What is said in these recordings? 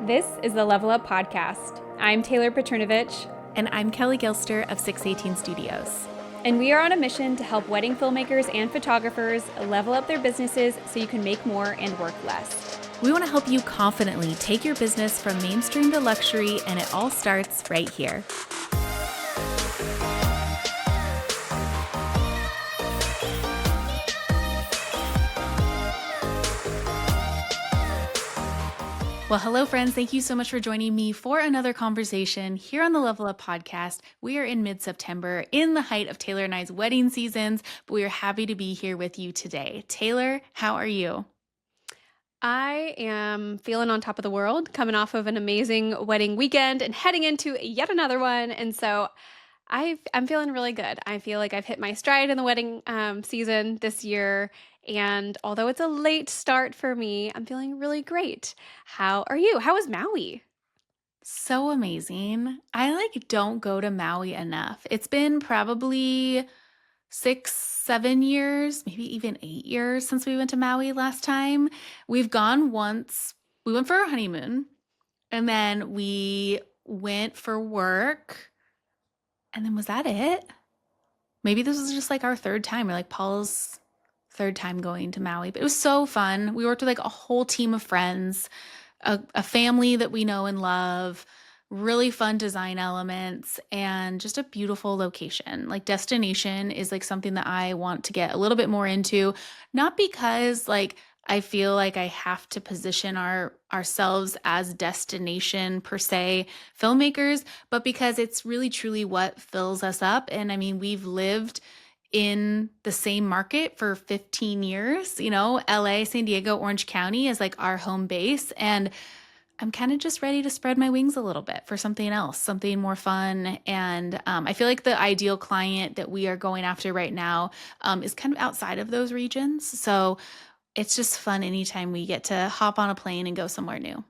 This is the Level Up Podcast. I'm Taylor Petrinovich, And I'm Kelly Gilster of 618 Studios. and we are on a mission to help wedding filmmakers and photographers level up their businesses so you can make more and work less. We want to help you confidently take your business from mainstream to luxury, and it all starts right here. Well, hello, friends. Thank you so much for joining me for another conversation here on the Level Up Podcast. We are in mid-September, in the height of Taylor and I's wedding seasons, but we are happy to be here with you today. Taylor, how are you? I am feeling on top of the world, coming off of an amazing wedding weekend and heading into yet another one. And so I'm feeling really good. I feel like I've hit my stride in the wedding season this year. And although it's a late start for me, I'm feeling really great. How are you? How was Maui? So amazing. I don't go to Maui enough. It's been probably 6, 7 years, maybe even 8 years since we went to Maui last time. We've gone once. We went for our honeymoon, and then we went for work. And then was that it? Maybe this was just our third time, or Paul's third time going to Maui. But it was so fun. We worked with a whole team of friends, a family that we know and love, really fun design elements, and just a beautiful location. Destination is something that I want to get a little bit more into, not because I feel like I have to position ourselves as destination per se filmmakers, but because it's really truly what fills us up. And I mean, we've lived in the same market for 15 years, LA, San Diego, Orange County is our home base. And I'm kind of just ready to spread my wings a little bit for something else, something more fun. And I feel like the ideal client that we are going after right now is kind of outside of those regions. So it's just fun anytime we get to hop on a plane and go somewhere new.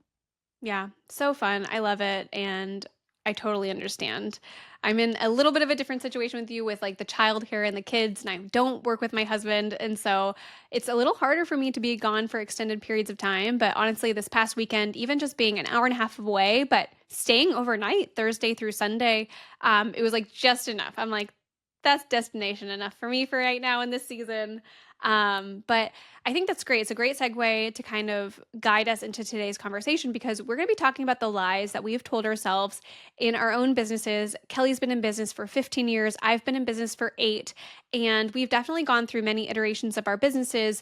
Yeah, so fun. I love it. And I totally understand. I'm in a little bit of a different situation with you with the childcare and the kids, and I don't work with my husband. And so it's a little harder for me to be gone for extended periods of time. But honestly, this past weekend, even just being an hour and a half away, but staying overnight Thursday through Sunday, it was just enough. I'm like, that's destination enough for me for right now in this season. But I think that's great. It's a great segue to kind of guide us into today's conversation because we're going to be talking about the lies that we've told ourselves in our own businesses. Kelly's been in business for 15 years. I've been in business for 8. And we've definitely gone through many iterations of our businesses,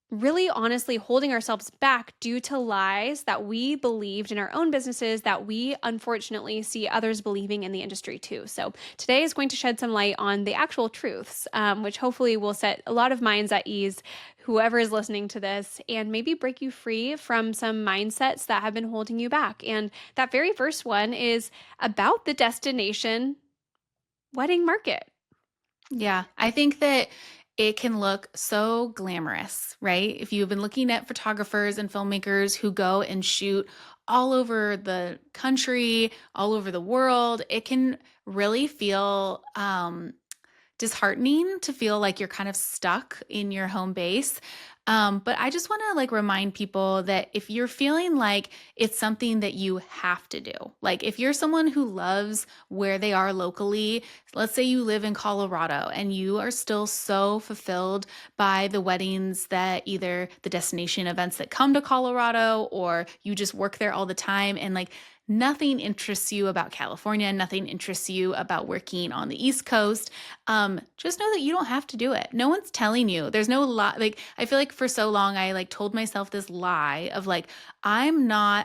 really honestly holding ourselves back due to lies that we believed in our own businesses that we unfortunately see others believing in the industry too. So today is going to shed some light on the actual truths, which hopefully will set a lot of minds at ease, whoever is listening to this, and maybe break you free from some mindsets that have been holding you back. And that very first one is about the destination wedding market. Yeah, I think that it can look so glamorous, right? If you've been looking at photographers and filmmakers who go and shoot all over the country, all over the world, it can really feel disheartening to feel like you're kind of stuck in your home base. But I just want to remind people that if you're feeling like it's something that you have to do, if you're someone who loves where they are locally, let's say you live in Colorado and you are still so fulfilled by the weddings that either the destination events that come to Colorado or you just work there all the time and nothing interests you about California, nothing interests you about working on the East Coast, just know that you don't have to do it. No one's telling you. There's no lie. I feel like for so long, I told myself this lie of I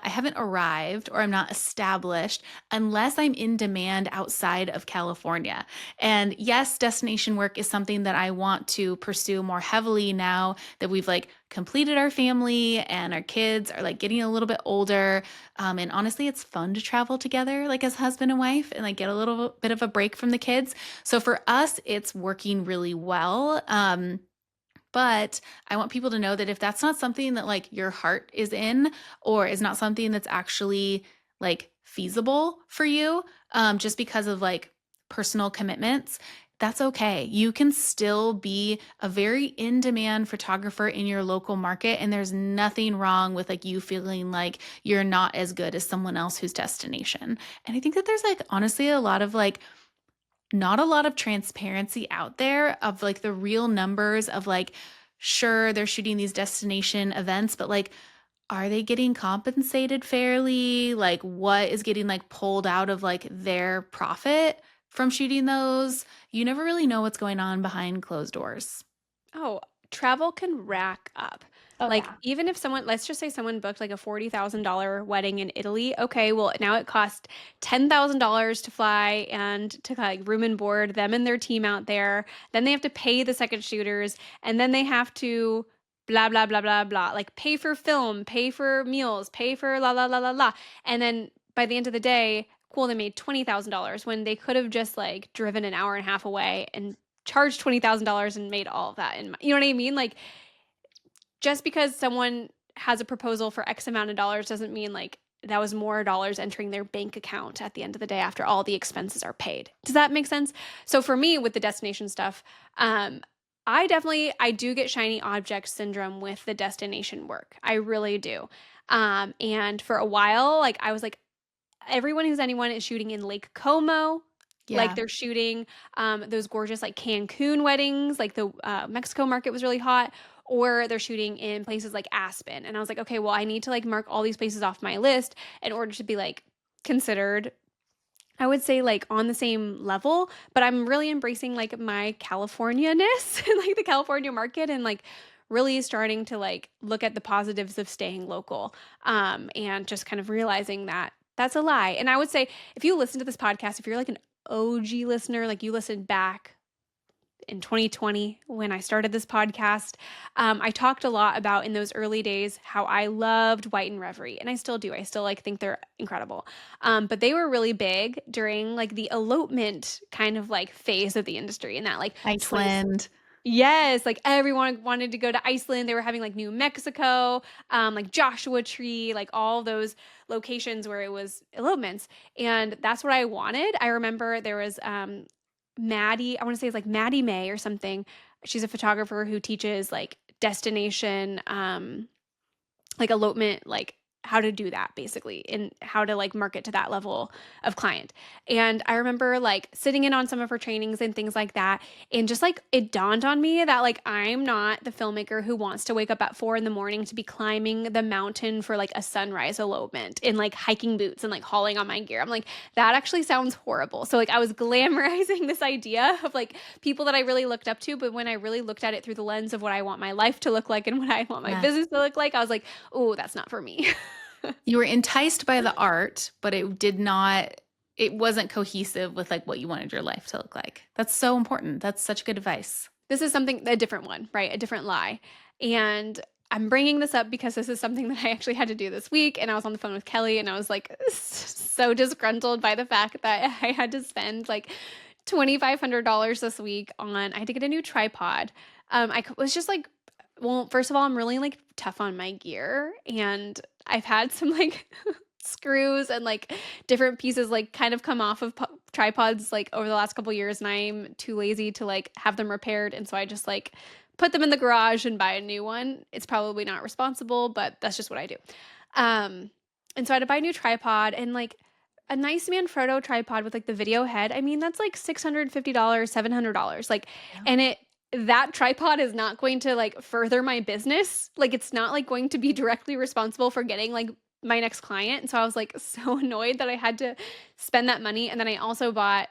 haven't arrived or I'm not established unless I'm in demand outside of California. And yes, destination work is something that I want to pursue more heavily now that we've completed our family and our kids are getting a little bit older. And honestly, it's fun to travel together, as husband and wife and get a little bit of a break from the kids. So for us, it's working really well. But I want people to know that if that's not something that your heart is in or is not something that's actually feasible for you, just because of personal commitments, that's okay. You can still be a very in demand photographer in your local market. And there's nothing wrong with like you feeling like you're not as good as someone else whose destination. And I think that there's like honestly a lot of like, not a lot of transparency out there of like the real numbers of like, sure, they're shooting these destination events, but like, are they getting compensated fairly? Like, what is getting like pulled out of like their profit from shooting those? You never really know what's going on behind closed doors. Oh, travel can rack up. Oh, Like, yeah. even if someone, let's just say someone booked like a $40,000 wedding in Italy. Okay, well, now it costs $10,000 to fly and to like room and board them and their team out there. Then they have to pay the second shooters, and then they have to blah, blah, blah, blah, blah. Like, pay for film, pay for meals, pay for la, la, la, la, la. And then by the end of the day, cool, they made $20,000 when they could have just like driven an hour and a half away and charged $20,000 and made all of that in you know what I mean? Like, just because someone has a proposal for X amount of dollars doesn't mean like that was more dollars entering their bank account at the end of the day after all the expenses are paid. Does that make sense? So for me with the destination stuff, I do get shiny object syndrome with the destination work. I really do. And for a while, like I was like, everyone who's anyone is shooting in Lake Como. Like Yeah. they're shooting those gorgeous like Cancun weddings, like the Mexico market was really hot, or they're shooting in places like Aspen. And I was like, okay, well, I need to like mark all these places off my list in order to be like considered, I would say like on the same level, but I'm really embracing like my California-ness and like the California market and like really starting to like look at the positives of staying local and just kind of realizing that that's a lie. And I would say if you listen to this podcast, if you're like an OG listener, like you listened back in 2020 when I started this podcast. I talked a lot about in those early days how I loved White and Reverie, and I still do. I still like think they're incredible. But they were really big during like the elopement kind of like phase of the industry, and that like 20 Iceland. yes, like everyone wanted to go to Iceland. They were having like New Mexico, like Joshua Tree, like all those locations where it was elopements. And that's what I wanted. I remember there was Maddie, I want to say it's like Maddie May or something. She's a photographer who teaches like destination, like elopement, like how to do that basically and how to like market to that level of client. And I remember like sitting in on some of her trainings and things like that. And just like it dawned on me that like I'm not the filmmaker who wants to wake up at 4 in the morning to be climbing the mountain for like a sunrise elopement in like hiking boots and like hauling on my gear. I'm like, that actually sounds horrible. So like I was glamorizing this idea of like people that I really looked up to, but when I really looked at it through the lens of what I want my life to look like and what I want my Yeah. business to look like, I was like, oh, that's not for me. You were enticed by the art, but it wasn't cohesive with like what you wanted your life to look like. That's so important. That's such good advice. This is something, a different one, right? A different lie. And I'm bringing this up because this is something that I actually had to do this week. And I was on the phone with Kelly and I was like so disgruntled by the fact that I had to spend like $2,500 this week on, I had to get a new tripod. Was just like, well, first of all, I'm really like tough on my gear and I've had some like screws and like different pieces like kind of come off of tripods like over the last couple years and I'm too lazy to like have them repaired and so I just like put them in the garage and buy a new one. It's probably not responsible, but that's just what I do. Um and so I had to buy a new tripod and like a nice Manfrotto tripod with like the video head. I mean, that's like $650, $700. Like Yeah. and it that tripod is not going to like further my business. Like it's not like going to be directly responsible for getting like my next client. And so I was like so annoyed that I had to spend that money. And then I also bought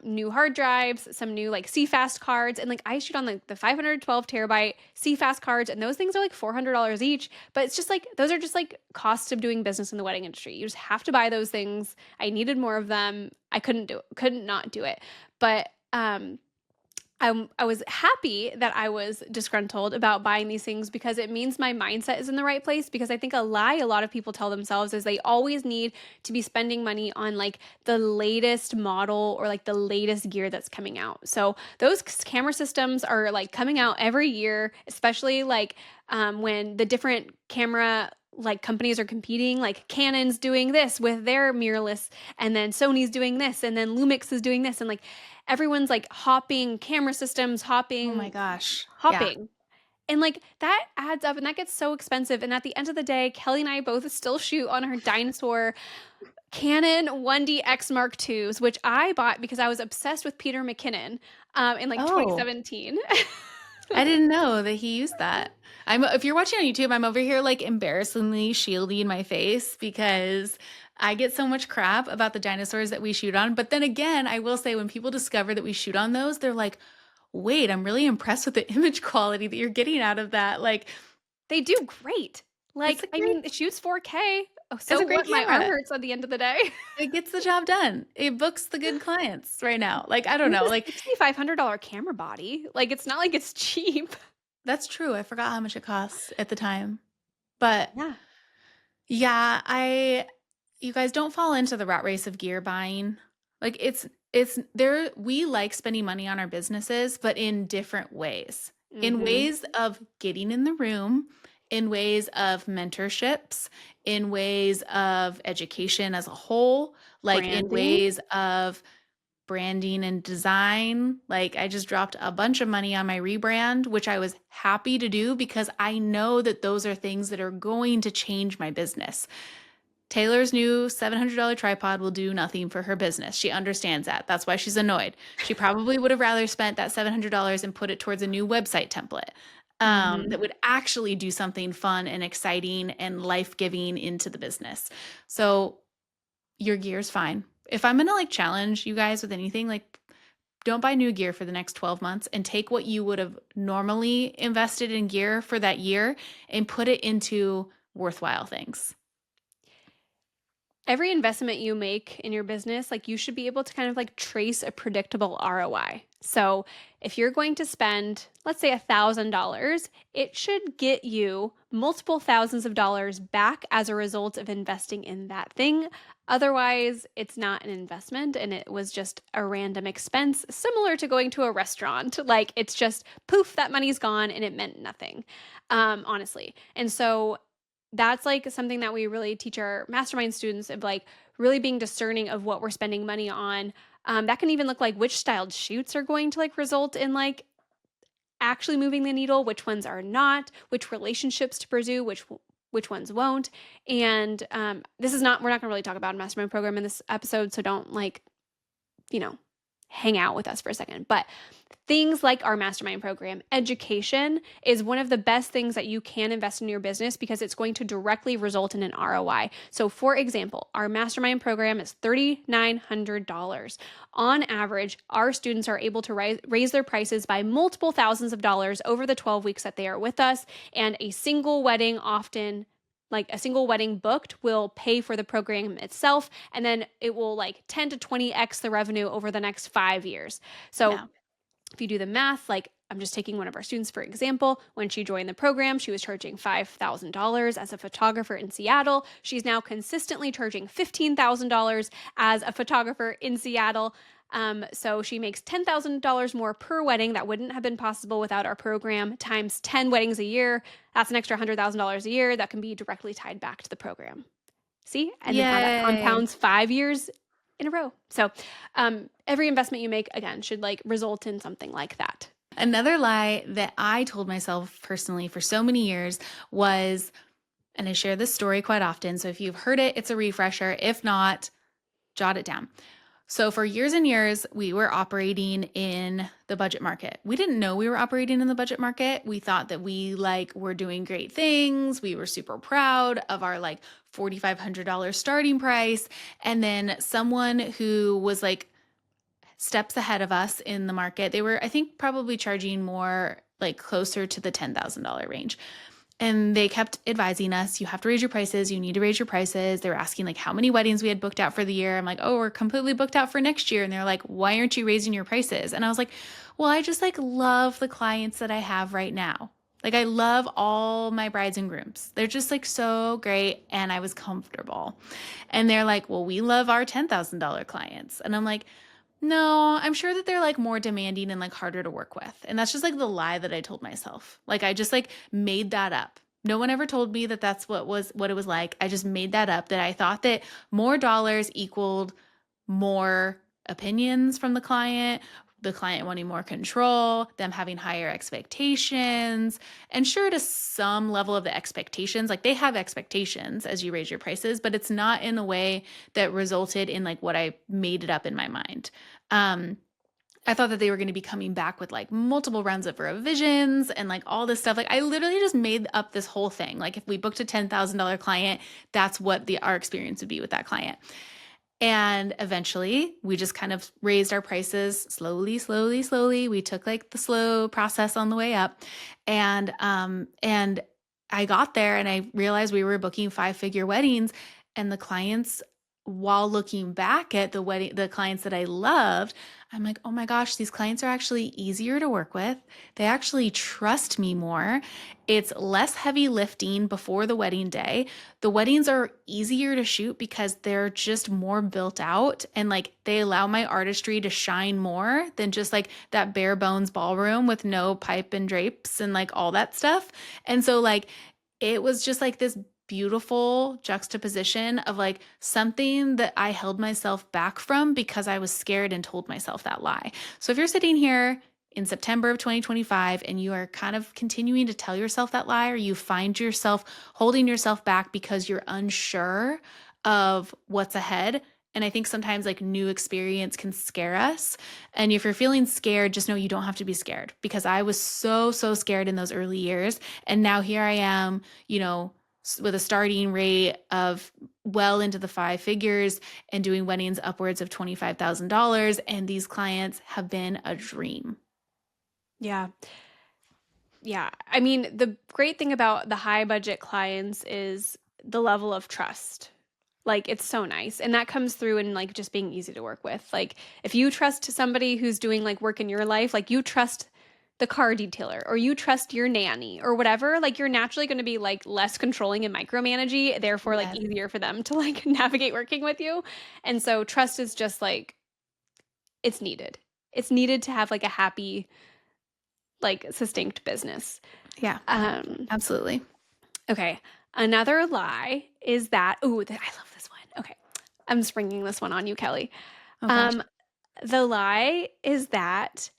new hard drives, some new like CFast cards. And like I shoot on like the 512 terabyte CFast cards, and those things are like $400 each. But it's just like those are just like costs of doing business in the wedding industry. You just have to buy those things. I needed more of them. I couldn't not do it. But I was happy that I was disgruntled about buying these things because it means my mindset is in the right place. Because I think a lie a lot of people tell themselves is they always need to be spending money on like the latest model or like the latest gear that's coming out. So those camera systems are like coming out every year, especially like when the different camera like companies are competing, like Canon's doing this with their mirrorless, and then Sony's doing this, and then Lumix is doing this, and like everyone's like hopping camera systems, Oh my hopping, gosh. Yeah. hopping. And like that adds up and that gets so expensive. And at the end of the day, Kelly and I both still shoot on her dinosaur Canon 1DX Mark IIs, which I bought because I was obsessed with Peter McKinnon in like Oh, 2017. I didn't know that he used that. If you're watching on YouTube, I'm over here like embarrassingly shielding my face because I get so much crap about the dinosaurs that we shoot on. But then again, I will say when people discover that we shoot on those, they're like, wait, I'm really impressed with the image quality that you're getting out of that. Like, They do great. it's Like, a I great, mean, it shoots 4K. Oh, it's so a great what? My arm camera. hurts at the end of the day. It gets the job done. It books the good clients right now. Like, I don't And know. it's Like, a $6,500 camera body. Like, it's not like it's cheap. that's true. I forgot how much it costs at the time. But Yeah. yeah, you guys don't fall into the rat race of gear buying. Like it's there we like spending money on our businesses, but in different ways. In Mhm. ways of getting in the room, in ways of mentorships, in ways of education as a whole, like in Branding. ways of branding and design. Like I just dropped a bunch of money on my rebrand, which I was happy to do because I know that those are things that are going to change my business. Taylor's new $700 tripod will do nothing for her business. She understands that. That's why she's annoyed. She probably would have rather spent that $700 and put it towards a new website template Mhm. that would actually do something fun and exciting and life giving into the business. So your gear's fine. If I'm gonna like challenge you guys with anything, like don't buy new gear for the next 12 months and take what you would have normally invested in gear for that year and put it into worthwhile things. Every investment you make in your business, like you should be able to kind of like trace a predictable ROI. So if you're going to spend, let's say $1,000, it should get you multiple thousands of dollars back as a result of investing in that thing. Otherwise, it's not an investment and it was just a random expense, similar to going to a restaurant. Like it's just poof, that money's gone and it meant nothing, honestly. And so that's like something that we really teach our mastermind students of like really being discerning of what we're spending money on. That can even look like which styled shoots are going to like result in like actually moving the needle, which ones are not, which relationships to pursue, which ones won't. And this is not we're not going to really talk about a mastermind program in this episode, so don't like you know hang out with us for a second. But things like our mastermind program, education is one of the best things that you can invest in your business because it's going to directly result in an ROI. So, for example, our mastermind program is $3,900. On average, our students are able to raise their prices by multiple thousands of dollars over the 12 weeks that they are with us, and a single wedding often like a single wedding booked will pay for the program itself and then it will like 10 to 20x the revenue over the next 5 years. So Yeah. if you do the math, like I'm just taking one of our students for example, when she joined the program, she was charging $5,000 as a photographer in Seattle. She's now consistently charging $15,000 as a photographer in Seattle. So she makes $10,000 more per wedding. That wouldn't have been possible without our program, times 10 weddings a year. That's an extra $100,000 a year that can be directly tied back to the program. See? And then how that Yay. compounds 5 years in a row. So every investment you make, again, should like result in something like that. Another lie that I told myself personally for so many years was, and I share this story quite often. So if you've heard it, it's a refresher. If not, jot it down. So for years and years, we were operating in the budget market. We didn't know we were operating in the budget market. We thought that we like were doing great things. We were super proud of our like $4,500 starting price. And then someone who was like steps ahead of us in the market, they were, I think, probably charging more like closer to the $10,000 range. And they kept advising us, you have to raise your prices. You need to raise your prices. They were asking like how many weddings we had booked out for the year. I'm like, oh, we're completely booked out for next year. And they're like, why aren't you raising your prices? And I was like, well, I just like love the clients that I have right now. Like I love all my brides and grooms. They're just like so great. And I was comfortable. And they're like, well, we love our $10,000 clients. And I'm like, no, I'm sure that they're like more demanding and like harder to work with. And that's just like the lie that I told myself. Like I just like made that up No one ever told me that that's what it was like. I just made that up, that I thought that more dollars equaled more opinions from the client wanting more control, them having higher expectations. And sure, to some level of the expectations, like they have expectations as you raise your prices, but it's not in a way that resulted in like what I made it up in my mind. Um, I thought that they were going to be coming back with like multiple rounds of revisions and like all this stuff. Like I literally just made up this whole thing. Like if we booked a $10,000 client, that's what our experience would be with that client. And eventually we just kind of raised our prices slowly, slowly, slowly. We took like the slow process on the way up. And I got there and I realized we were booking 5-figure weddings, and the clients, while looking back at the clients that I loved, I'm like, oh my gosh, these clients are actually easier to work with. They actually trust me more. It's less heavy lifting before the wedding day. The weddings are easier to shoot because they're just more built out, and like they allow my artistry to shine more than just like that bare bones ballroom with no pipe and drapes and like all that stuff. And so like it was just like this beautiful juxtaposition of like something that I held myself back from because I was scared and told myself that lie. So if you're sitting here in September of 2025 and you are kind of continuing to tell yourself that lie, or you find yourself holding yourself back because you're unsure of what's ahead, and I think sometimes like new experience can scare us. And if you're feeling scared, just know you don't have to be scared, because I was so, so scared in those early years. And now here I am, with a starting rate of well into the 5 figures and doing weddings upwards of $25,000. And these clients have been a dream. Yeah. Yeah. I mean, the great thing about the high budget clients is the level of trust. Like, it's so nice. And that comes through in like just being easy to work with. Like, if you trust somebody who's doing like work in your life, like you trust the car detailer or you trust your nanny or whatever, like you're naturally going to be like less controlling and micromanagey, therefore like Yes. easier for them to like navigate working with you. And so trust is just like it's needed. It's needed to have like a happy, like succinct business. Yeah, Um, absolutely. okay. Another lie is that, I love this one. Okay. I'm springing this one on you, Kelly. Oh gosh. Um, the lie is that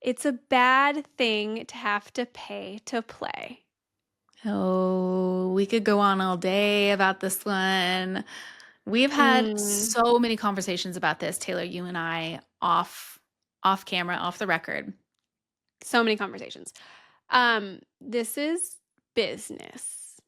it's a bad thing to have to pay to play. Oh, we could go on all day about this one. We've had Mm, so many conversations about this, Taylor, you and I, off camera, off the record. so many conversations. This is business.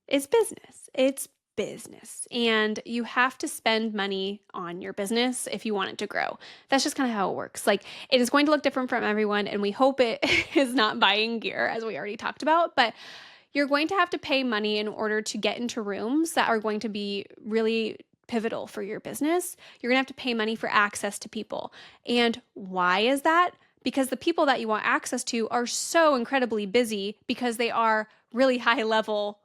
It's business. It's business. And you have to spend money on your business if you want it to grow. That's just kind of how it works. Like it is going to look different from everyone, and we hope it is not buying gear, as we already talked about, but you're going to have to pay money in order to get into rooms that are going to be really pivotal for your business. You're going to have to pay money for access to people. And why is that? Because the people that you want access to are so incredibly busy because they are really high level,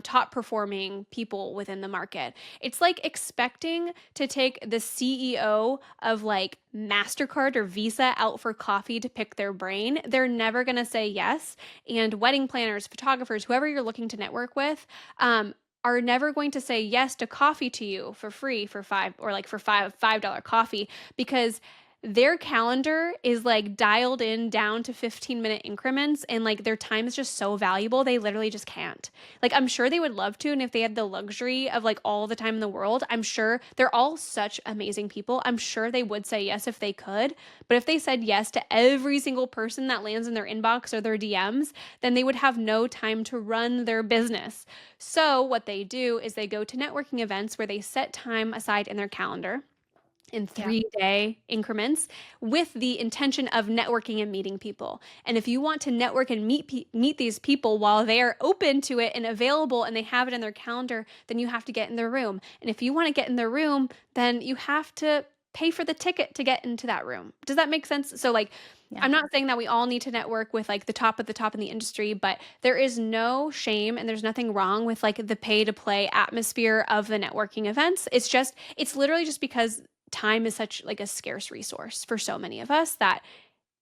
top performing people within the market. It's like expecting to take the CEO of like MasterCard or Visa out for coffee to pick their brain. They're never going to say yes. And wedding planners, photographers, whoever you're looking to network with, are never going to say yes to coffee to you for free for five, or like for $5 coffee, because their calendar is like dialed in down to 15-minute increments, and like their time is just so valuable they literally just can't. Like I'm sure they would love to, and if they had the luxury of like all the time in the world, I'm sure they're all such amazing people. I'm sure they would say yes if they could. But if they said yes to every single person that lands in their inbox or their DMs, then they would have no time to run their business. So what they do is they go to networking events where they set time aside in their calendar in Yeah. 3-day increments with the intention of networking and meeting people. And if you want to network and meet these people while they are open to it and available and they have it in their calendar, then you have to get in their room. And if you want to get in their room, then you have to pay for the ticket to get into that room. Does that make sense? So like Yeah. I'm not saying that we all need to network with like the top of the top in the industry, but there is no shame and there's nothing wrong with like the pay to play atmosphere of the networking events. It's literally just because time is such like a scarce resource for so many of us that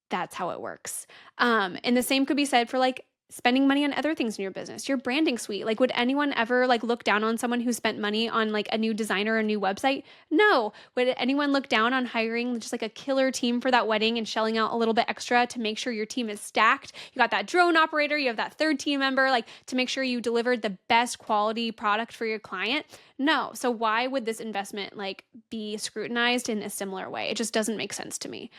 that's how it works. And the same could be said for like spending money on other things in your business, your branding suite. Like, would anyone ever like look down on someone who spent money on like a new designer or a new website? No. Would anyone look down on hiring just like a killer team for that wedding and shelling out a little bit extra to make sure your team is stacked? You got that drone operator, you have that third team member, like to make sure you delivered the best quality product for your client? No. So why would this investment like be scrutinized in a similar way? It just doesn't make sense to me.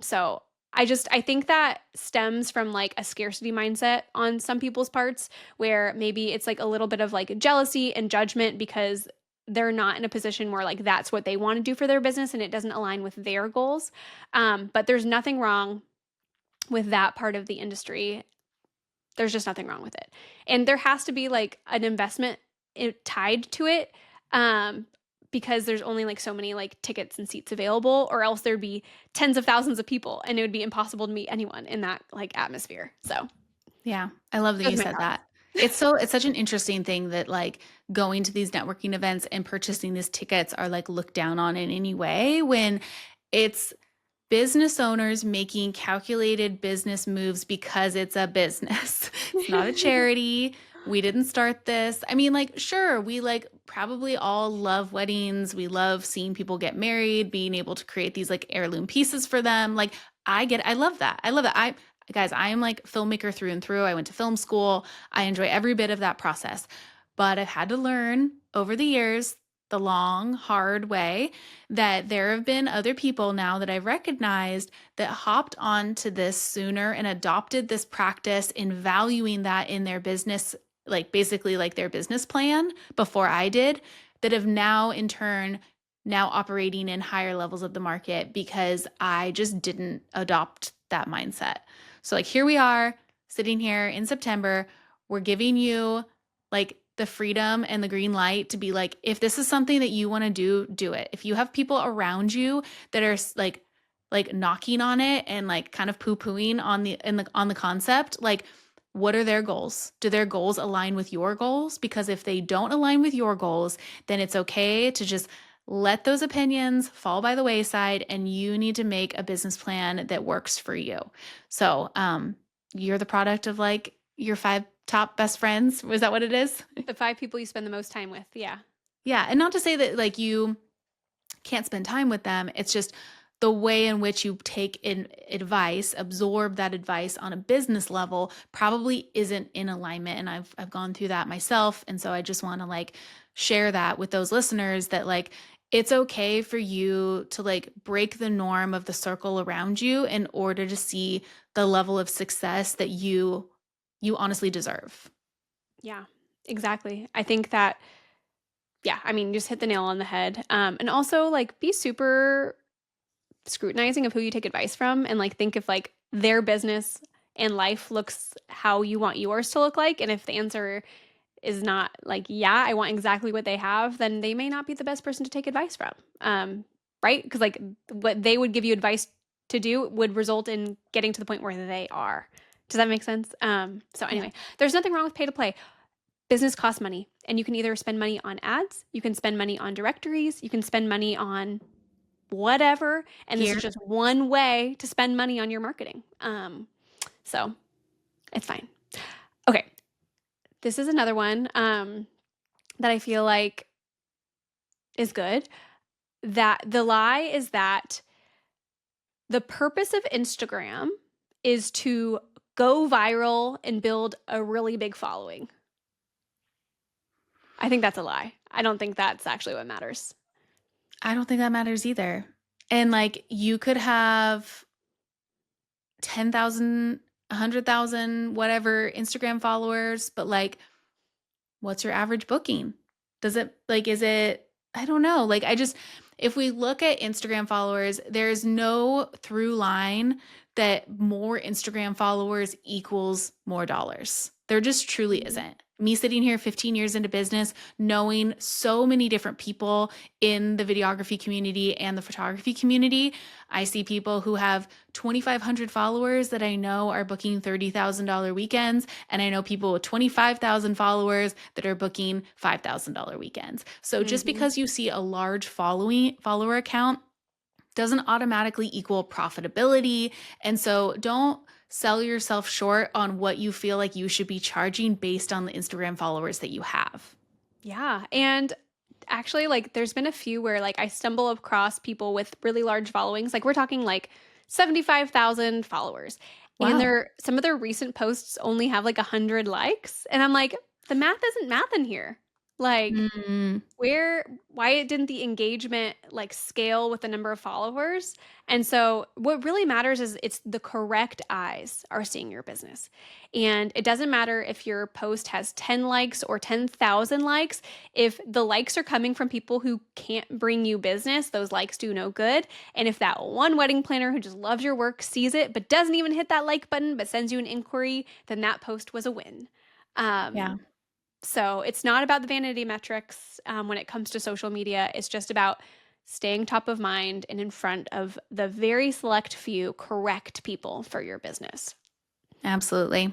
So I think that stems from like a scarcity mindset on some people's parts where maybe it's like a little bit of like jealousy and judgment because they're not in a position where like that's what they want to do for their business and it doesn't align with their goals. But there's nothing wrong with that part of the industry. There's just nothing wrong with it. And there has to be like an investment tied to it. Um, because there's only like so many like tickets and seats available, or else there'd be tens of thousands of people and it would be impossible to meet anyone in that like atmosphere. So Yeah, I love that those you are my said thoughts. that. It's such an interesting thing that like going to these networking events and purchasing these tickets are like looked down on in any way when it's business owners making calculated business moves because it's a business. It's not a charity. We didn't start this. I mean, like, sure, we like probably all love weddings. We love seeing people get married, being able to create these like heirloom pieces for them. Like, I love that. I love that. Guys, I am like filmmaker through and through. I went to film school. I enjoy every bit of that process. But I've had to learn over the years the long, hard way that there have been other people now that I've recognized that hopped onto this sooner and adopted this practice in valuing that in their business, like basically like their business plan before I did, that have now in turn now operating in higher levels of the market because I just didn't adopt that mindset. So like here we are sitting here in September, we're giving you like the freedom and the green light to be like, if this is something that you want to do, do it. If you have people around you that are like knocking on it and like kind of poo-pooing on the concept, like what are their goals? Do their goals align with your goals? Because if they don't align with your goals, then it's okay to just let those opinions fall by the wayside and you need to make a business plan that works for you. So, you're the product of like your five top best friends. Was that what it is? The 5 people you spend the most time with. Yeah. Yeah. And not to say that like you can't spend time with them. It's just the way in which you take in advice, absorb that advice on a business level probably isn't in alignment. And I've gone through that myself. And so I just want to like share that with those listeners that like it's okay for you to like break the norm of the circle around you in order to see the level of success that you honestly deserve. Yeah. Exactly. I think that yeah, I mean, you just hit the nail on the head. And also like be super scrutinizing of who you take advice from and like think if like their business and life looks how you want yours to look like, and if the answer is not like yeah I want exactly what they have, then they may not be the best person to take advice from. Right, because like what they would give you advice to do would result in getting to the point where they are. Does that make sense? So Yeah. anyway, there's nothing wrong with pay to play. Business costs money, and you can either spend money on ads, you can spend money on directories, you can spend money on whatever, and this is Here. just one way to spend money on your marketing. So it's fine. Okay, this is another one that I feel like is good. That the lie is that the purpose of Instagram is to go viral and build a really big following. I think that's a lie. I don't think that's actually what matters. I don't think that matters either. And like you could have 10,000, 100,000, whatever Instagram followers, but like, what's your average booking? Does it like, is it, I don't know. Like, if we look at Instagram followers, there's no through line that more Instagram followers equals more dollars. There just truly Mhm. isn't. Me sitting here 15 years into business, knowing so many different people in the videography community and the photography community, I see people who have 2,500 followers that I know are booking $30,000 weekends. And I know people with 25,000 followers that are booking $5,000 weekends. So just Mhm. because you see a large follower account doesn't automatically equal profitability. And so don't sell yourself short on what you feel like you should be charging based on the Instagram followers that you have. Yeah. And actually, like, there's been a few where like I stumble across people with really large followings. Like, we're talking like 75,000 followers. And Wow. some of their recent posts only have like 100 likes. And I'm like, the math isn't math in here. Like, Mm, why didn't the engagement like scale with the number of followers? And so what really matters is it's the correct eyes are seeing your business. And it doesn't matter if your post has 10 likes or 10,000 likes. If the likes are coming from people who can't bring you business, those likes do no good. And if that one wedding planner who just loves your work sees it but doesn't even hit that like button but sends you an inquiry, then that post was a win. yeah. Um, so it's not about the vanity metrics when it comes to social media. It's just about staying top of mind and in front of the very select few correct people for your business. Absolutely.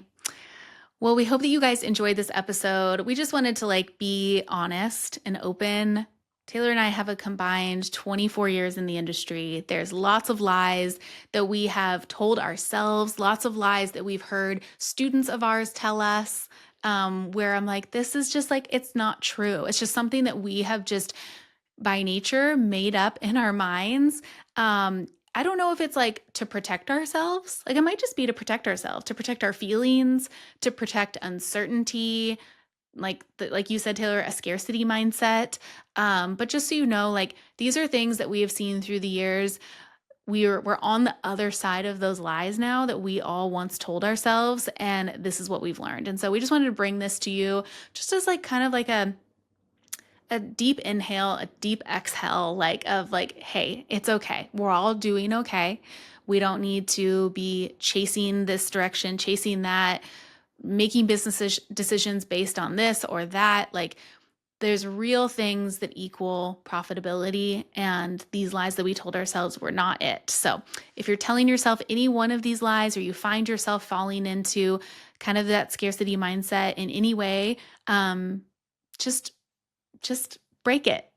Well, we hope that you guys enjoyed this episode. We just wanted to like be honest and open. Taylor and I have a combined 24 years in the industry. There's lots of lies that we have told ourselves, lots of lies that we've heard students of ours tell us, where I'm like, this is just like, it's not true. It's just something that we have just by nature made up in our minds. I don't know if it's like to protect ourselves. Like it might just be to protect ourselves, to protect our feelings, to protect uncertainty, like you said, Taylor, a scarcity mindset. But just so you know, like these are things that we have seen through the years. We're on the other side of those lies now that we all once told ourselves, and this is what we've learned. And so we just wanted to bring this to you just as like kind of like a deep inhale, a deep exhale, like of like, hey, it's okay. We're all doing okay. We don't need to be chasing this direction, chasing that, making business decisions based on this or that. Like there's real things that equal profitability, and these lies that we told ourselves were not it. So if you're telling yourself any one of these lies, or you find yourself falling into kind of that scarcity mindset in any way, just break it.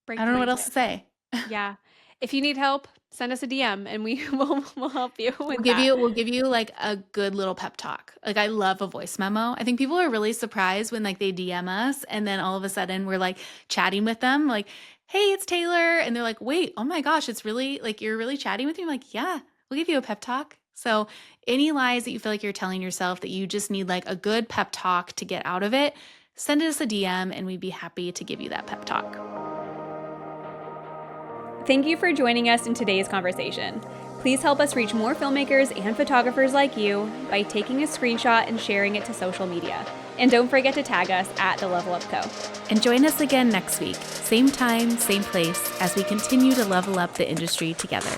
Break I the don't know what else mindset. to say. Yeah. If you need help, send us a DM and we will help you with We'll give that. you we'll give you like a good little pep talk. Like I love a voice memo. I think people are really surprised when like they DM us and then all of a sudden we're like chatting with them like, "Hey, it's Taylor." And they're like, "Wait, oh my gosh, it's really like you're really chatting with me?" I'm like, "Yeah, we'll give you a pep talk." So, any lies that you feel like you're telling yourself that you just need like a good pep talk to get out of it, send us a DM and we'd be happy to give you that pep talk. Thank you for joining us in today's conversation. Please help us reach more filmmakers and photographers like you by taking a screenshot and sharing it to social media. And don't forget to tag us at The Level Up Co. And join us again next week, same time, same place, as we continue to level up the industry together.